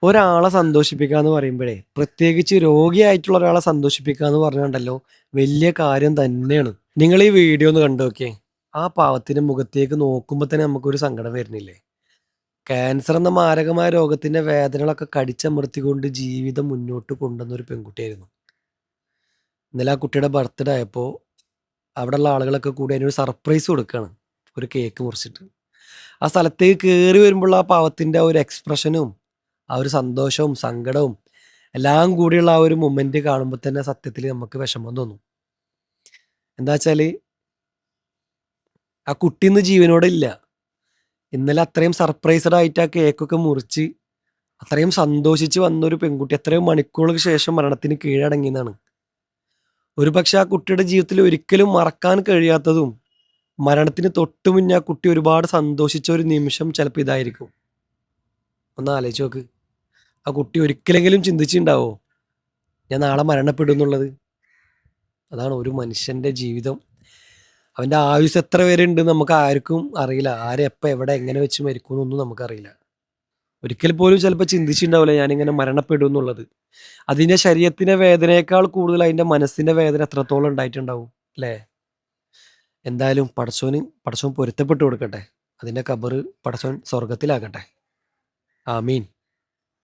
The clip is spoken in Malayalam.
ഒരാളെ സന്തോഷിപ്പിക്കുക എന്ന് പറയുമ്പോഴേ പ്രത്യേകിച്ച് രോഗിയായിട്ടുള്ള ഒരാളെ സന്തോഷിപ്പിക്കുക എന്ന് പറഞ്ഞുണ്ടല്ലോ വലിയ കാര്യം തന്നെയാണ്. നിങ്ങൾ ഈ വീഡിയോ ഒന്ന് കണ്ടു നോക്കിയേ. ആ പാവത്തിന്റെ മുഖത്തേക്ക് നോക്കുമ്പോൾ തന്നെ നമുക്കൊരു സങ്കടം വരുന്നില്ലേ? ക്യാൻസർ എന്ന മാരകമായ രോഗത്തിന്റെ വേദനകളൊക്കെ കടിച്ചമർത്തിക്കൊണ്ട് ജീവിതം മുന്നോട്ട് കൊണ്ടുവന്ന ഒരു പെൺകുട്ടിയായിരുന്നു. ഇന്നലെ ആ കുട്ടിയുടെ ബർത്ത്ഡേ ആയപ്പോൾ അവിടെയുള്ള ആളുകളൊക്കെ കൂടി അതിനൊരു സർപ്രൈസ് കൊടുക്കുകയാണ്. ഒരു കേക്ക് മുറിച്ചിട്ട്. ആ സ്ഥലത്തേക്ക് കയറി വരുമ്പോൾ ആ പാവത്തിന്റെ ആ ഒരു എക്സ്പ്രഷനും ആ ഒരു സന്തോഷവും സങ്കടവും എല്ലാം കൂടിയുള്ള ആ ഒരു മൊമെന്റ് കാണുമ്പോൾ തന്നെ സത്യത്തിൽ നമുക്ക് വിഷമം തോന്നും. എന്താ വെച്ചാല് ആ കുട്ടി ഇന്ന് ജീവനോടെ ഇല്ല. ഇന്നലെ അത്രയും സർപ്രൈസ്ഡ് ആയിട്ട് ആ കേക്കൊക്കെ മുറിച്ച് അത്രയും സന്തോഷിച്ച് വന്ന ഒരു പെൺകുട്ടി എത്രയോ മണിക്കൂറുകൾക്ക് ശേഷം മരണത്തിന് കീഴടങ്ങിയെന്നാണ്. ഒരുപക്ഷെ ആ കുട്ടിയുടെ ജീവിതത്തിൽ ഒരിക്കലും മറക്കാൻ കഴിയാത്തതും മരണത്തിന് തൊട്ടു മുന്നേ ആ കുട്ടി ഒരുപാട് സന്തോഷിച്ച ഒരു നിമിഷം ചിലപ്പോൾ ഇതായിരിക്കും. ഒന്ന് ആലോചിച്ച് നോക്ക്. ആ കുട്ടി ഒരിക്കലെങ്കിലും ചിന്തിച്ചിട്ടുണ്ടാവോ ഞാൻ നാളെ മരണപ്പെടും എന്നുള്ളത്? അതാണ് ഒരു മനുഷ്യന്റെ ജീവിതം. അവന്റെ ആയുസ് എത്ര വരെ ഉണ്ട് നമുക്ക് ആർക്കും അറിയില്ല. ആരെ എപ്പോൾ എവിടെ എങ്ങനെ വെച്ച് മരിക്കും എന്നൊന്നും നമുക്കറിയില്ല. ഒരിക്കൽ പോലും ചിലപ്പോൾ ചിന്തിച്ചിട്ടുണ്ടാവില്ല ഞാനിങ്ങനെ മരണപ്പെടും എന്നുള്ളത്. അതിന്റെ ശരീരത്തിന്റെ വേദനയേക്കാൾ കൂടുതൽ അതിന്റെ മനസ്സിന്റെ വേദന എത്രത്തോളം ഉണ്ടായിട്ടുണ്ടാവും അല്ലേ? എന്തായാലും പടച്ചോൻ പൊരുത്തപ്പെട്ടു കൊടുക്കട്ടെ. അതിന്റെ ഖബറ് പടച്ചോൻ സ്വർഗത്തിലാക്കട്ടെ. ആമീൻ.